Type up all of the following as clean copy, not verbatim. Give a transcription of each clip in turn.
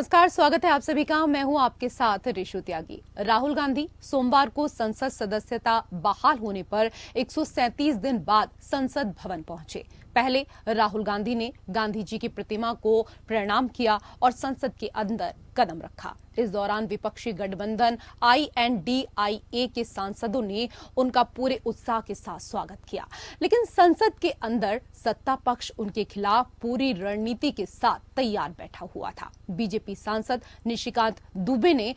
नमस्कार, स्वागत है आप सभी का। मैं हूं आपके साथ ऋषु त्यागी। राहुल गांधी सोमवार को संसद सदस्यता बहाल होने पर 137 दिन बाद संसद भवन पहुंचे। पहले राहुल गांधी ने गांधी जी की प्रतिमा को प्रणाम किया और संसद के अंदर कदम रखा। इस दौरान विपक्षी गठबंधन INDIA के सांसदों ने उनका पूरे उत्साह के साथ स्वागत किया, लेकिन संसद के अंदर सत्ता पक्ष उनके खिलाफ पूरी रणनीति के साथ तैयार बैठा हुआ था। बीजेपी सांसद निशिकांत दुबे ने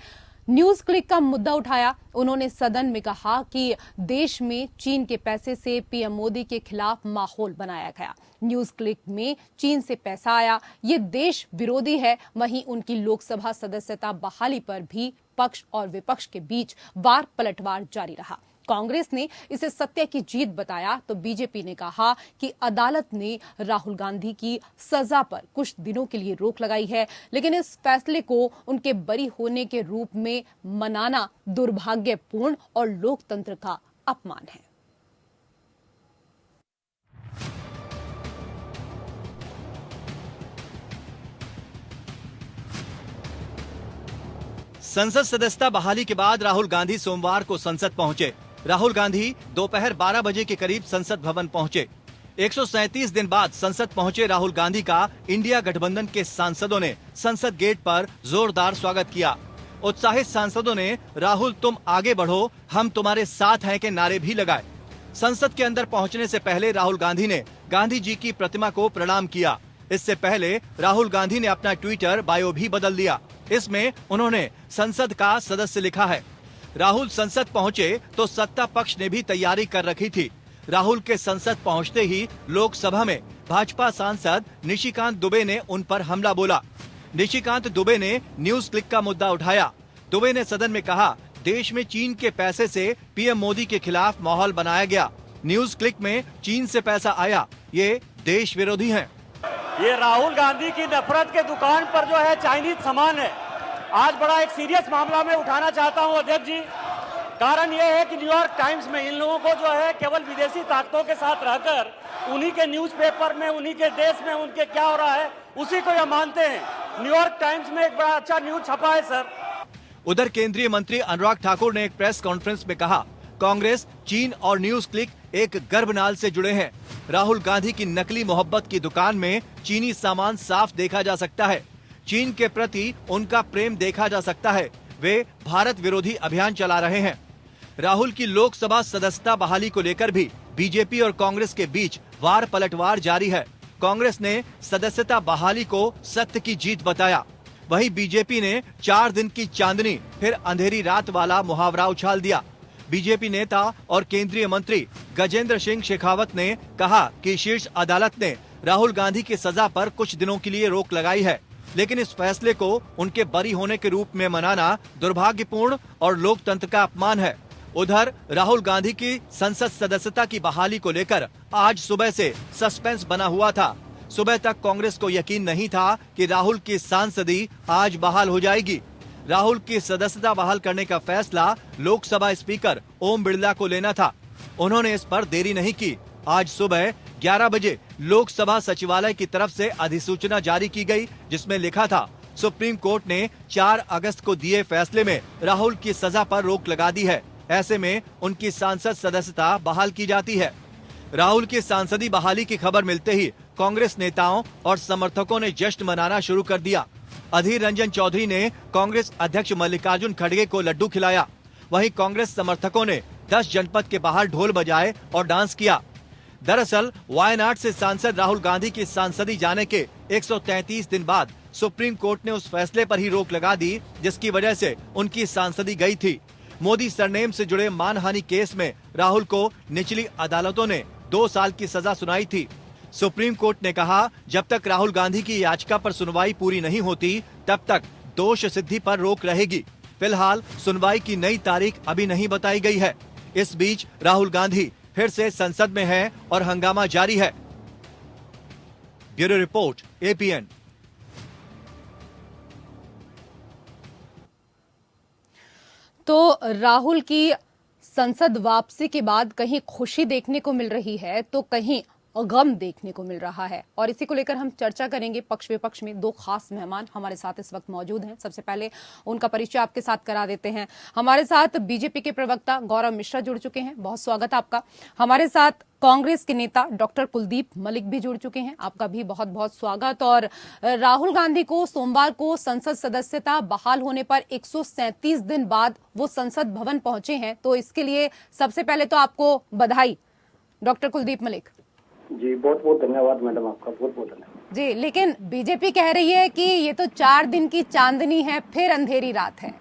न्यूज क्लिक का मुद्दा उठाया। उन्होंने सदन में कहा कि देश में चीन के पैसे से पीएम मोदी के खिलाफ माहौल बनाया गया। न्यूज क्लिक में चीन से पैसा आया, ये देश विरोधी है। वहीं उनकी लोकसभा सदस्यता बहाली पर भी पक्ष और विपक्ष के बीच वार पलटवार जारी रहा। कांग्रेस ने इसे सत्य की जीत बताया तो बीजेपी ने कहा कि अदालत ने राहुल गांधी की सजा पर कुछ दिनों के लिए रोक लगाई है, लेकिन इस फैसले को उनके बरी होने के रूप में मनाना दुर्भाग्यपूर्ण और लोकतंत्र का अपमान है। संसद सदस्यता बहाली के बाद राहुल गांधी सोमवार को संसद पहुंचे। राहुल गांधी दोपहर 12 बजे के करीब संसद भवन पहुंचे। 137 दिन बाद संसद पहुंचे राहुल गांधी का इंडिया गठबंधन के सांसदों ने संसद गेट पर जोरदार स्वागत किया। उत्साहित सांसदों ने राहुल तुम आगे बढ़ो, हम तुम्हारे साथ हैं के नारे भी लगाए। संसद के अंदर पहुंचने से पहले राहुल गांधी ने गांधी जी की प्रतिमा को प्रणाम किया। इससे पहले राहुल गांधी ने अपना ट्विटर बायो भी बदल दिया। इसमें उन्होंने संसद का सदस्य लिखा है। राहुल संसद पहुंचे तो सत्ता पक्ष ने भी तैयारी कर रखी थी। राहुल के संसद पहुंचते ही लोकसभा में भाजपा सांसद निशिकांत दुबे ने उन पर हमला बोला। निशिकांत दुबे ने न्यूज क्लिक का मुद्दा उठाया। दुबे ने सदन में कहा, देश में चीन के पैसे से पीएम मोदी के खिलाफ माहौल बनाया गया। न्यूज क्लिक में चीन से पैसा आया, ये देश विरोधी हैं। ये राहुल गांधी की नफरत के दुकान पर जो है चाइनीज सामान है। आज बड़ा एक सीरियस मामला में उठाना चाहता हूं अध्यक्ष जी। कारण यह है कि न्यूयॉर्क टाइम्स में इन लोगों को जो है केवल विदेशी ताकतों के साथ रहकर उन्हीं के न्यूज़पेपर में, उन्हीं के देश में उनके क्या हो रहा है उसी को ये मानते हैं। न्यूयॉर्क टाइम्स में एक बड़ा अच्छा न्यूज छपा है सर। उधर केंद्रीय मंत्री अनुराग ठाकुर ने एक प्रेस कॉन्फ्रेंस में कहा, कांग्रेस, चीन और न्यूज क्लिक एक गर्भनाल से जुड़े हैं। राहुल गांधी की नकली मोहब्बत की दुकान में चीनी सामान साफ देखा जा सकता है। चीन के प्रति उनका प्रेम देखा जा सकता है। वे भारत विरोधी अभियान चला रहे हैं। राहुल की लोकसभा सदस्यता बहाली को लेकर भी बीजेपी और कांग्रेस के बीच वार पलटवार जारी है। कांग्रेस ने सदस्यता बहाली को सत्य की जीत बताया। वहीं बीजेपी ने 4 दिन की चांदनी फिर अंधेरी रात वाला मुहावरा उछाल दिया। बीजेपी नेता और केंद्रीय मंत्री गजेंद्र सिंह शेखावत ने कहा कि शीर्ष अदालत ने राहुल गांधी की सजा पर कुछ दिनों के लिए रोक लगाई है, लेकिन इस फैसले को उनके बरी होने के रूप में मनाना दुर्भाग्यपूर्ण और लोकतंत्र का अपमान है। उधर राहुल गांधी की संसद सदस्यता की बहाली को लेकर आज सुबह से सस्पेंस बना हुआ था। सुबह तक कांग्रेस को यकीन नहीं था कि राहुल की सांसदी आज बहाल हो जाएगी। राहुल की सदस्यता बहाल करने का फैसला लोकसभा स्पीकर ओम बिरला को लेना था। उन्होंने इस पर देरी नहीं की। आज सुबह 11 बजे लोकसभा सचिवालय की तरफ से अधिसूचना जारी की गई, जिसमें लिखा था, सुप्रीम कोर्ट ने 4 अगस्त को दिए फैसले में राहुल की सजा पर रोक लगा दी है। ऐसे में उनकी सांसद सदस्यता बहाल की जाती है। राहुल की सांसदी बहाली की खबर मिलते ही कांग्रेस नेताओं और समर्थकों ने जश्न मनाना शुरू कर दिया। अधीर रंजन चौधरी ने कांग्रेस अध्यक्ष मल्लिकार्जुन खड़गे को लड्डू खिलाया। वहीं कांग्रेस समर्थकों ने 10 जनपद के बाहर ढोल बजाए और डांस किया। दरअसल वायनाड से सांसद राहुल गांधी की सांसदी जाने के 133 दिन बाद सुप्रीम कोर्ट ने उस फैसले पर ही रोक लगा दी, जिसकी वजह से उनकी सांसदी गई थी। मोदी सरनेम से जुड़े मानहानि केस में राहुल को निचली अदालतों ने 2 साल की सजा सुनाई थी। सुप्रीम कोर्ट ने कहा, जब तक राहुल गांधी की याचिका पर सुनवाई पूरी नहीं होती, तब तक दोष सिद्धि पर रोक रहेगी। फिलहाल सुनवाई की नई तारीख अभी नहीं बताई गई है। इस बीच राहुल गांधी फिर से संसद में है और हंगामा जारी है। Bureau report, APN। तो राहुल की संसद वापसी के बाद कहीं खुशी देखने को मिल रही है तो कहीं गम देखने को मिल रहा है। और इसी को लेकर हम चर्चा करेंगे। पक्ष विपक्ष में दो खास मेहमान हमारे साथ इस वक्त मौजूद हैं। सबसे पहले उनका परिचय आपके साथ करा देते हैं। हमारे साथ बीजेपी के प्रवक्ता गौरव मिश्रा जुड़ चुके हैं, बहुत स्वागत आपका। हमारे साथ कांग्रेस के नेता डॉक्टर कुलदीप मलिक भी जुड़ चुके हैं, आपका भी बहुत बहुत स्वागत। और राहुल गांधी को सोमवार को संसद सदस्यता बहाल होने पर 137 दिन बाद वो संसद भवन पहुंचे हैं, तो इसके लिए सबसे पहले तो आपको बधाई डॉक्टर कुलदीप मलिक जी। बहुत बहुत धन्यवाद मैडम, आपका बहुत बहुत धन्यवाद जी। लेकिन बीजेपी कह रही है कि ये तो 4 दिन की चांदनी है, फिर अंधेरी रात है।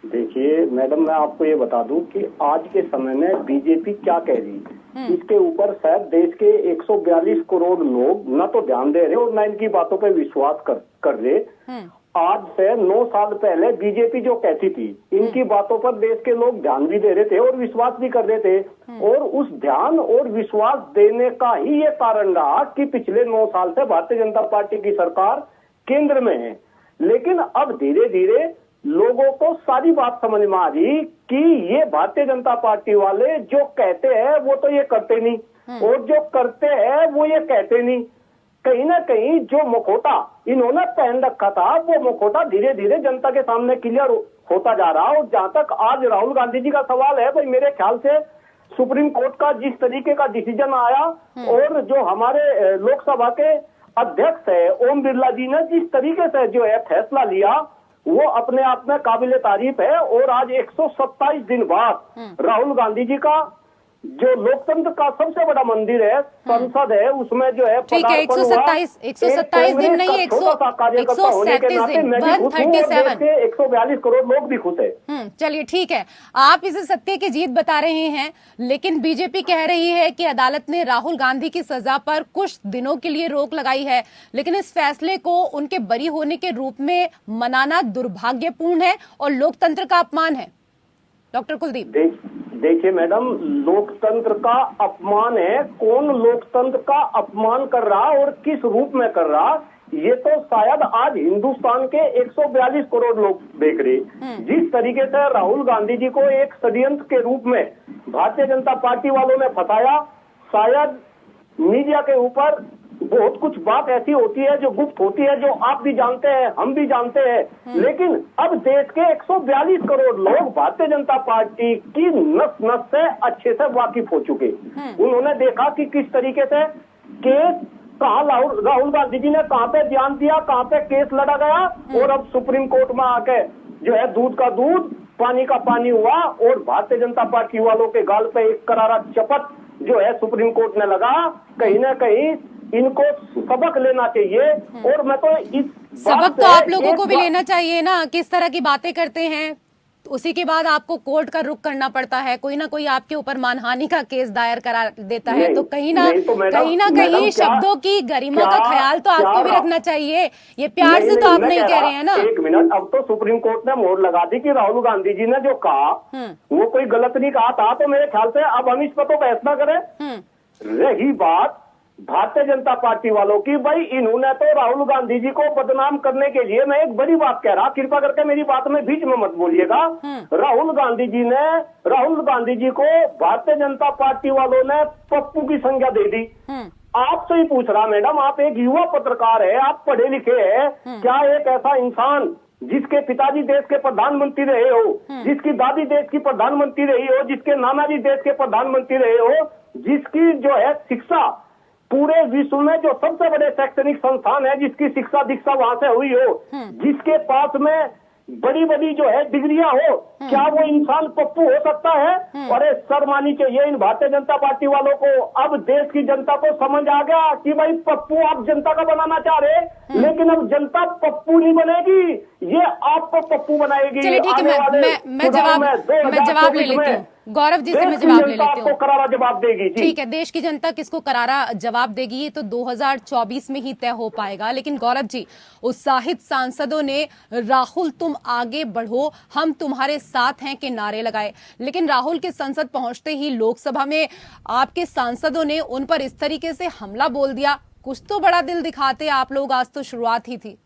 देखिए मैडम, मैं आपको ये बता दूं कि आज के समय में बीजेपी क्या कह रही है, इसके ऊपर शायद देश के 142 करोड़ लोग न तो ध्यान दे रहे और न इनकी बातों पे विश्वास कर रहे। आज से 9 साल पहले बीजेपी जो कहती थी, इनकी बातों पर देश के लोग ध्यान भी दे रहे थे और विश्वास भी कर रहे थे। और उस ध्यान और विश्वास देने का ही ये कारण रहा कि पिछले 9 साल से भारतीय जनता पार्टी की सरकार केंद्र में है। लेकिन अब धीरे धीरे लोगों को सारी बात समझ में आ रही कि ये भारतीय जनता पार्टी वाले जो कहते हैं वो तो ये करते नहीं, और जो करते हैं वो ये कहते नहीं। कहीं ना कहीं जो मुखौटा इन्होंने पहन रखा था, वो मुखौटा धीरे धीरे जनता के सामने क्लियर होता जा रहा। और जहां तक आज राहुल गांधी जी का सवाल है, भाई मेरे ख्याल से सुप्रीम कोर्ट का जिस तरीके का डिसीजन आया और जो हमारे लोकसभा के अध्यक्ष है ओम बिरला जी ने जिस तरीके से जो है फैसला लिया, वो अपने आप में काबिले तारीफ है। और आज 127 दिन बाद राहुल गांधी जी का जो लोकतंत्र का सबसे बड़ा मंदिर है, संसद है, उसमें जो है ठीक है, 127 दिन नहीं, 142 करोड़ लोग भी खुश है। चलिए ठीक है, आप इसे सत्य की जीत बता रहे हैं, लेकिन बीजेपी कह रही है कि अदालत ने राहुल गांधी की सजा पर कुछ दिनों के लिए रोक लगाई है, लेकिन इस फैसले को उनके बरी होने के रूप में मनाना दुर्भाग्यपूर्ण है और लोकतंत्र का अपमान है। डॉक्टर कुलदीप, देखिए मैडम, लोकतंत्र का अपमान है। कौन लोकतंत्र का अपमान कर रहा और किस रूप में कर रहा, ये तो शायद आज हिंदुस्तान के 142 करोड़ लोग देख रहे। जिस तरीके से राहुल गांधी जी को एक षड्यंत्र के रूप में भारतीय जनता पार्टी वालों ने फंसाया, शायद मीडिया के ऊपर बहुत कुछ बात ऐसी होती है जो गुप्त होती है, जो आप भी जानते हैं, हम भी जानते हैं। लेकिन अब देश के 142 करोड़ लोग भारतीय जनता पार्टी की नस नस से अच्छे से वाकिफ हो चुके। उन्होंने देखा कि किस तरीके से केस कहाँ राहुल गांधी जी ने कहाँ पे ध्यान दिया, कहाँ पे केस लड़ा गया, और अब सुप्रीम कोर्ट में आके जो है दूध का दूध पानी का पानी हुआ। और भारतीय जनता पार्टी वालों के गाल पे एक करारा चपत जो है सुप्रीम कोर्ट ने लगा। कहीं ना कहीं इनको सबक लेना चाहिए। और मैं तो इस सबक तो आप लोगों को भी लेना चाहिए ना, किस तरह की बातें करते हैं, उसी के बाद आपको कोर्ट का रुख करना पड़ता है। कोई ना कोई आपके ऊपर मानहानि का केस दायर करा देता है, तो कहीं ना कहीं शब्दों की गरिमा का ख्याल तो आपको भी रखना चाहिए। ये प्यार से तो आप नहीं कह रहे हैं ना। एक मिनट, अब तो सुप्रीम कोर्ट ने मोहर लगा दी कि राहुल गांधी जी ने जो कहा वो कोई गलत नहीं कहा था, तो मेरे ख्याल से अब हम इस पर तो बहस न करें। रही बात भारतीय जनता पार्टी वालों की, भाई इन्होंने तो राहुल गांधी जी को बदनाम करने के लिए, मैं एक बड़ी बात कह रहा, कृपा करके मेरी बात में बीच में मत बोलिएगा। राहुल गांधी जी को भारतीय जनता पार्टी वालों ने पप्पू की संज्ञा दे दी। आपसे ही पूछ रहा मैडम, आप एक युवा पत्रकार है, आप पढ़े लिखे हैं, क्या एक ऐसा इंसान जिसके पिताजी देश के प्रधानमंत्री रहे हो, जिसकी दादी देश की प्रधानमंत्री रही हो, जिसके नाना जी देश के प्रधानमंत्री रहे हो, जिसकी जो है शिक्षा पूरे विश्व में जो सबसे बड़े शैक्षणिक संस्थान है, जिसकी शिक्षा दीक्षा वहां से हुई हो, जिसके पास में बड़ी बड़ी जो है डिग्रियां हो, क्या वो इंसान पप्पू हो सकता है? अरे शर्म आनी चाहिए इन भारतीय जनता पार्टी वालों को। अब देश की जनता को समझ आ गया कि भाई पप्पू आप जनता का बनाना चाह रहे, लेकिन अब जनता पप्पू नहीं बनेगी, ये आपको पप्पू बनाएगी। चलिए ठीक है, मैं जवाब ले लेती हूँ गौरव जी से, मैं जवाब ले लेती हूँ। करारा जवाब देगी। ठीक है, देश की जनता किसको करारा जवाब देगी ये तो 2024 में ही तय हो पाएगा। लेकिन गौरव जी, उत्साहित सांसदों ने राहुल तुम आगे बढ़ो, हम तुम्हारे साथ हैं के नारे लगाए, लेकिन राहुल के संसद पहुंचते ही लोकसभा में आपके सांसदों ने उन पर इस तरीके से हमला बोल दिया। कुछ तो बड़ा दिल दिखाते आप लोग, आज तो शुरुआत ही थी।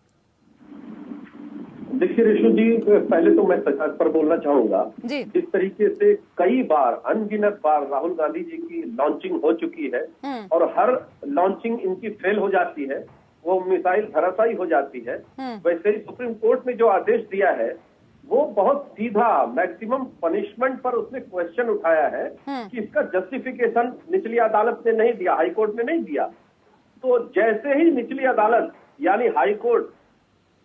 देखिए ऋषु जी, पहले तो मैं सच पर बोलना चाहूंगा। जी। जिस तरीके से कई बार, अनगिनत बार राहुल गांधी जी की लॉन्चिंग हो चुकी है और हर लॉन्चिंग इनकी फेल हो जाती है, वो मिसाइल धराशायी हो जाती है, वैसे ही सुप्रीम कोर्ट ने जो आदेश दिया है वो बहुत सीधा, मैक्सिमम पनिशमेंट पर उसने क्वेश्चन उठाया है कि इसका जस्टिफिकेशन निचली अदालत ने नहीं दिया, हाई कोर्ट ने नहीं दिया। तो जैसे ही निचली अदालत यानी हाई कोर्ट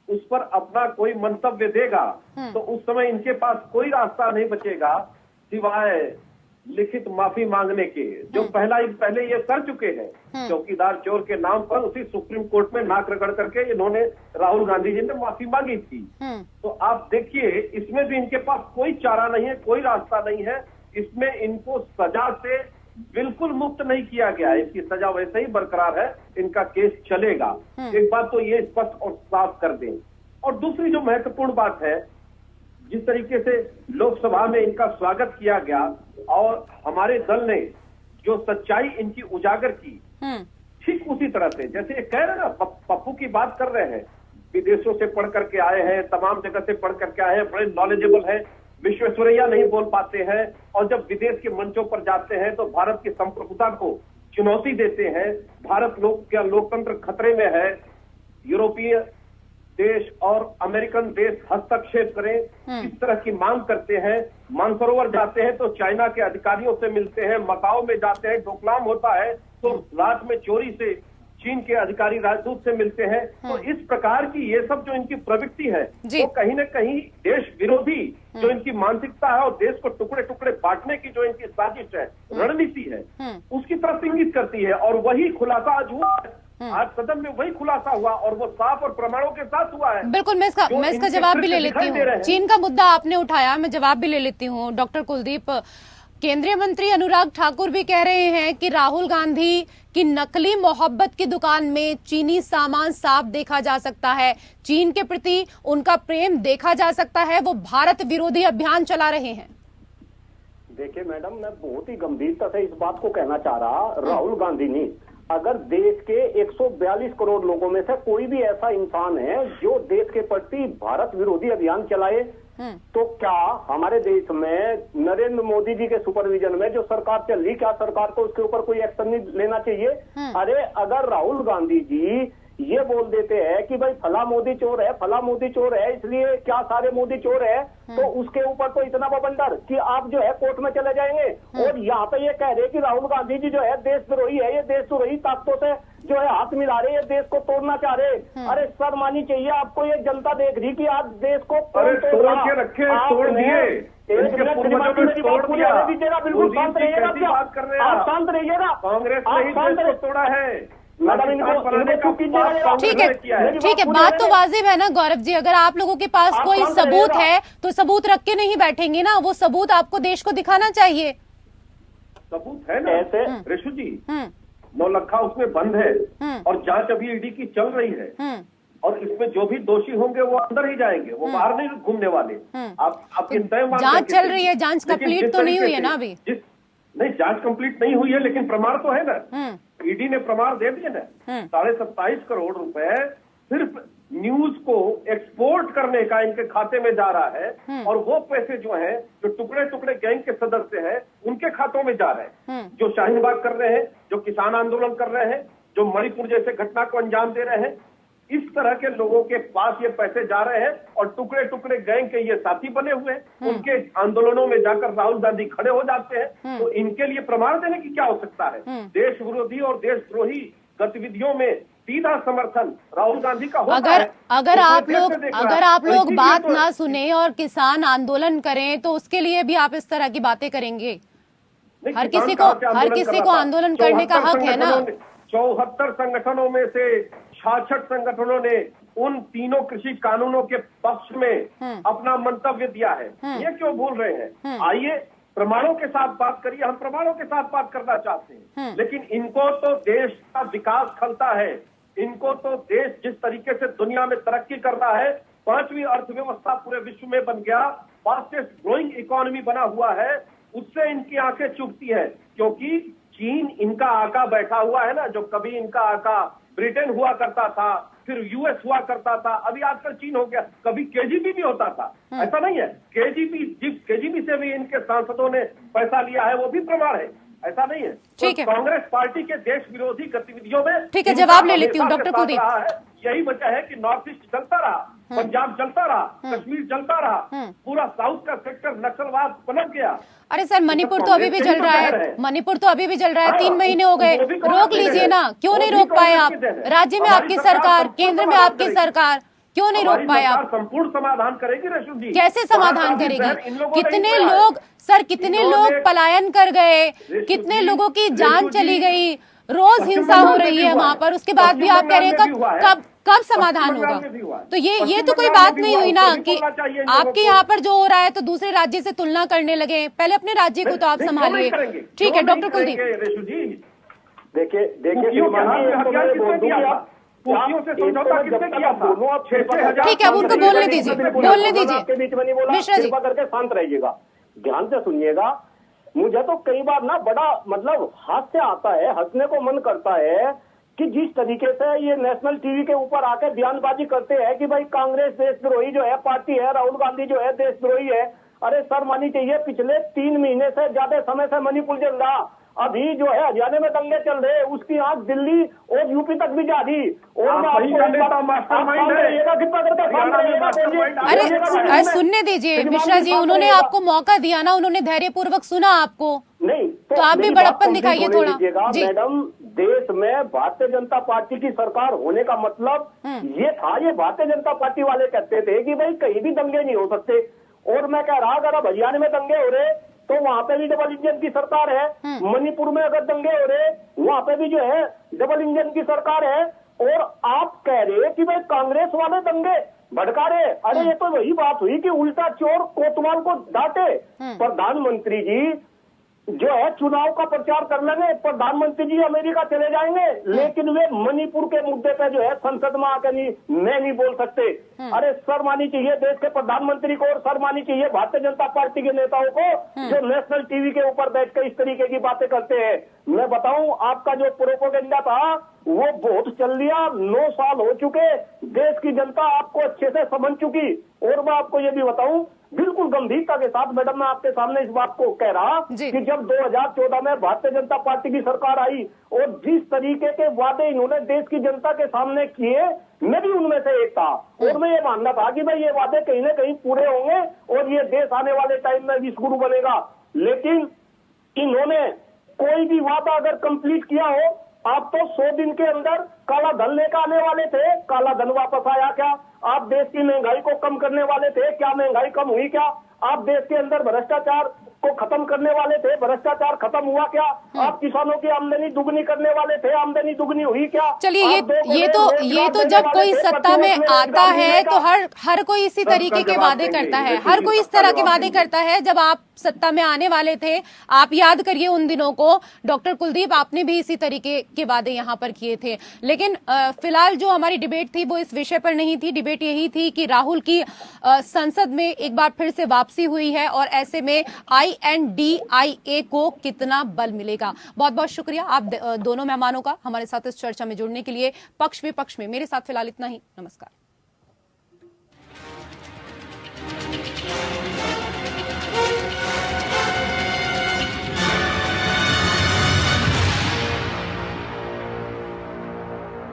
उस पर अपना कोई मंतव्य देगा तो उस समय इनके पास कोई रास्ता नहीं बचेगा सिवाय लिखित माफी मांगने के, जो पहले ये कर चुके हैं। चौकीदार चोर के नाम पर उसी सुप्रीम कोर्ट में नाक रगड़ करके इन्होंने, राहुल गांधी जी ने माफी मांगी थी। तो आप देखिए, इसमें भी इनके पास कोई चारा नहीं है, कोई रास्ता नहीं है। इसमें इनको सजा से बिल्कुल मुक्त नहीं किया गया है, इसकी सजा वैसे ही बरकरार है, इनका केस चलेगा। एक बात तो ये स्पष्ट और साफ कर दें। और दूसरी जो महत्वपूर्ण बात है, जिस तरीके से लोकसभा में इनका स्वागत किया गया और हमारे दल ने जो सच्चाई इनकी उजागर की, ठीक उसी तरह से जैसे ये कह रहे हैं ना, पप्पू की बात कर रहे हैं, विदेशों से पढ़ करके आए हैं, तमाम जगह से पढ़ करके आए हैं, बड़े नॉलेजेबल है, विश्वेश्वरैया नहीं बोल पाते हैं और जब विदेश के मंचों पर जाते हैं तो भारत की संप्रभुता को चुनौती देते हैं। भारत का लोकतंत्र खतरे में है, यूरोपीय देश और अमेरिकन देश हस्तक्षेप करें, इस तरह की मांग करते हैं। मानसरोवर जाते हैं तो चाइना के अधिकारियों से मिलते हैं, मकाओ में जाते हैं, डोकलाम होता है तो रात में चोरी से चीन के अधिकारी राजदूत से मिलते हैं। तो इस प्रकार की ये सब जो इनकी प्रवृत्ति है वो कहीं न कहीं देश विरोधी जो इनकी मानसिकता है और देश को टुकड़े टुकड़े बांटने की जो इनकी साजिश है, रणनीति है, उसकी तरफ इंगित करती है। और वही खुलासा आज हुआ है, आज सदन में वही खुलासा हुआ और वो साफ और प्रमाणों के साथ हुआ है। बिल्कुल, मैं इसका जवाब भी ले लेती हूँ। चीन का मुद्दा आपने उठाया, मैं जवाब भी ले लेती हूँ। डॉक्टर कुलदीप, केंद्रीय मंत्री अनुराग ठाकुर भी कह रहे हैं कि राहुल गांधी की नकली मोहब्बत की दुकान में चीनी सामान साफ देखा जा सकता है, चीन के प्रति उनका प्रेम देखा जा सकता है, वो भारत विरोधी अभियान चला रहे हैं। देखिए मैडम, मैं बहुत ही गंभीरता से इस बात को कहना चाह रहा, राहुल गांधी ने, अगर देश के 142 करोड़ लोगों में से कोई भी ऐसा इंसान है जो देश के प्रति भारत विरोधी अभियान चलाए, तो क्या हमारे देश में नरेंद्र मोदी जी के सुपरविजन में जो सरकार चल रही, क्या सरकार को उसके ऊपर कोई एक्शन नहीं लेना चाहिए? अरे अगर राहुल गांधी जी ये बोल देते हैं कि भाई फला मोदी चोर है, फला मोदी चोर है, इसलिए क्या सारे मोदी चोर है, तो उसके ऊपर तो इतना बवंडर कि आप जो है कोर्ट में चले जाएंगे। और यहाँ पे ये कह रहे कि राहुल गांधी जी जो है देशद्रोही है, ये देशद्रोही ताकतों से जो है हाथ मिला रहे, ये देश को तोड़ना चाह रहे। अरे शर्म आनी चाहिए आपको, ये जनता देख रही कि आज देश को तोड़ के रखे, तोड़ दिए, बिल्कुल शांत रहिएगा, आप शांत रहिएगा। कांग्रेस ने तोड़ा है ठीक है, बात तो वाजिब है ना गौरव जी। अगर आप लोगों के पास कोई सबूत है तो सबूत रख के नहीं बैठेंगे ना, वो सबूत आपको देश को दिखाना चाहिए। सबूत है ना ऋषु जी, 9 लाख उसमें बंद है और जांच अभी ईडी की चल रही है और इसमें जो भी दोषी होंगे वो अंदर ही जाएंगे, वो बाहर नहीं घूमने वाले। आप जांच चल रही है, जांच कंप्लीट तो नहीं हुई है ना अभी? नहीं, जांच कंप्लीट नहीं हुई है, लेकिन प्रमाण तो है ना, ईडी ने प्रमाण दे दिए ना। 27.5 करोड़ रुपए सिर्फ न्यूज को एक्सपोर्ट करने का इनके खाते में जा रहा है और वो पैसे जो हैं, जो टुकड़े टुकड़े गैंग के सदस्य हैं, उनके खातों में जा रहे हैं। जो शाहीन बाग कर रहे हैं, जो किसान आंदोलन कर रहे हैं, जो मणिपुर जैसे घटना को अंजाम दे रहे हैं, इस तरह के लोगों के पास ये पैसे जा रहे हैं और टुकड़े टुकड़े गैंग के ये साथी बने हुए हैं। उनके आंदोलनों में जाकर राहुल गांधी खड़े हो जाते हैं। तो इनके लिए प्रमाण देने की क्या आवश्यकता है? देश विरोधी और देशद्रोही गतिविधियों में सीधा समर्थन राहुल गांधी का होता है। अगर आप लोग बात ना सुने और किसान आंदोलन करें तो उसके लिए भी आप इस तरह की बातें करेंगे? हर किसी को आंदोलन करने का हक है ना। 74 संगठनों में से 66 संगठनों ने उन तीनों कृषि कानूनों के पक्ष में अपना मंतव्य दिया है। ये क्यों भूल रहे हैं? आइए प्रमाणों के साथ बात करिए, हम प्रमाणों के साथ बात करना चाहते हैं। लेकिन इनको तो देश का विकास खलता है, इनको तो देश जिस तरीके से दुनिया में तरक्की कर रहा है, 5वीं अर्थव्यवस्था पूरे विश्व में बन गया, फास्टेस्ट ग्रोइंग इकोनॉमी बना हुआ है, उससे इनकी आंखें चुभती है। क्योंकि चीन इनका आका बैठा हुआ है ना, जो कभी इनका आका ब्रिटेन हुआ करता था, फिर यूएस हुआ करता था, अभी आजकल चीन हो गया, कभी केजीबी भी होता था। ऐसा नहीं है, केजीबी से भी इनके सांसदों ने पैसा लिया है, वो भी प्रमाण है, ऐसा नहीं है। ठीक है। तो कांग्रेस पार्टी के देश विरोधी गतिविधियों में ठीक है, जवाब ले लेती हूँ डॉक्टर कुलदीप। यही वजह है कि नॉर्थ ईस्ट चलता रहा, पंजाब चलता रहा, कश्मीर चलता रहा, पूरा साउथ का सेक्टर नक्सलवाद पनप गया। अरे सर, मणिपुर तो अभी भी चल रहा है, मणिपुर तो अभी भी चल रहा है, 3 महीने हो गए, रोक लीजिए ना, क्यों नहीं रोक पाए आप? राज्य में आपकी सरकार, केंद्र में आपकी सरकार, क्यों नहीं रोक पाए आप? संपूर्ण समाधान करेगी रेशु जी। कैसे समाधान करेगी? कितने लोग सर, कितने लोग पलायन कर गए, कितने लोगों की जान चली गई, रोज हिंसा हो रही है वहां पर, उसके बाद भी आप कह रहे हैं कब समाधान होगा? तो ये तो कोई बात नहीं हुई ना कि आपके यहाँ पर जो हो रहा है तो दूसरे राज्य से तुलना करने लगे। पहले अपने राज्य को तो आप संभालिए। ठीक है डॉक्टर कुलदीप। देखिए ठीक है, अब उनको बोलने दीजिए, बोलने दीजिए। मिश्रा जी करके शांत रहिएगा, ध्यान से सुनिएगा। मुझे तो कई बार ना बड़ा मतलब हास्य आता है, हंसने को मन करता है कि जिस तरीके से ये नेशनल टीवी के ऊपर आकर बयानबाजी करते हैं कि भाई कांग्रेस देशद्रोही जो है पार्टी है, राहुल गांधी जो है देशद्रोही है। अरे सर, मानी चाहिए पिछले 3 महीने से ज्यादा समय से मणिपुर जल रहा, अभी जो है हरियाणा में दंगे चल रहे, उसकी आंख दिल्ली और यूपी तक भी जा रही। और अरे सुनने दीजिए मिश्रा जी, उन्होंने आपको मौका दिया ना, उन्होंने धैर्यपूर्वक सुना आपको, नहीं तो आप भी बड़प्पन दिखाइए थोड़ा जी। मैडम, देश में भारतीय जनता पार्टी की सरकार होने का मतलब ये था, ये भारतीय जनता पार्टी वाले कहते थे कि भाई कहीं भी दंगे नहीं हो सकते। और मैं कह रहा, अगर अब हरियाणा में दंगे हो रहे तो वहां पे भी डबल इंजन की सरकार है, मणिपुर में अगर दंगे हो रहे वहां पे भी जो है डबल इंजन की सरकार है। और आप कह रहे कि भाई कांग्रेस वाले दंगे भड़का रहे। अरे ये तो वही बात हुई कि उल्टा चोर कोतवाल को डांटे। प्रधानमंत्री जी जो है चुनाव का प्रचार कर लेंगे, प्रधानमंत्री जी अमेरिका चले जाएंगे, लेकिन वे मणिपुर के मुद्दे पे जो है संसद में आकर मैं नहीं बोल सकते। अरे शर्म आनी चाहिए देश के प्रधानमंत्री को, और शर्म आनी चाहिए भारतीय जनता पार्टी के नेताओं को जो नेशनल टीवी के ऊपर बैठकर इस तरीके की बातें करते हैं। मैं बताऊं, आपका जो प्रोपोगेंडा था वो बहुत चल लिया, 9 साल हो चुके, देश की जनता आपको अच्छे से समझ चुकी। और मैं आपको ये भी बताऊं, बिल्कुल गंभीरता के साथ मैडम, मैं आपके सामने इस बात को कह रहा कि जब 2014 में भारतीय जनता पार्टी की सरकार आई और जिस तरीके के वादे इन्होंने देश की जनता के सामने किए, मैं भी उनमें से एक था। और मैं ये मानना था कि भाई ये वादे कहीं ना कहीं पूरे होंगे और ये देश आने वाले टाइम में विश्वगुरु बनेगा। लेकिन इन्होंने कोई भी वादा अगर कंप्लीट किया हो, आप तो 100 दिन के अंदर काला धन लेकर आने वाले थे, काला धन वापस आया क्या? आप देश की महंगाई को कम करने वाले थे, क्या महंगाई कम हुई क्या? आप देश के अंदर भ्रष्टाचार को खत्म करने वाले थे, भ्रष्टाचार खत्म हुआ क्या? आप किसानों की आमदनी दुगनी करने वाले थे, आमदनी दुगनी हुई क्या? चलिए, ये तो जब कोई सत्ता में आता है तो हर कोई इसी तरीके के वादे करता है, हर कोई इस तरह के वादे करता है। जब आप सत्ता में आने वाले थे, आप याद करिए उन दिनों को, डॉक्टर कुलदीप, आपने भी इसी तरीके के वादे यहाँ पर किए थे। लेकिन फिलहाल जो हमारी डिबेट थी वो इस विषय पर नहीं थी। डिबेट यही थी कि राहुल की संसद में एक बार फिर से वापसी हुई है और ऐसे में INDIA को कितना बल मिलेगा। बहुत बहुत शुक्रिया आप दोनों मेहमानों का हमारे साथ इस चर्चा में जुड़ने के लिए। पक्ष विपक्ष में मेरे साथ फिलहाल इतना ही। नमस्कार।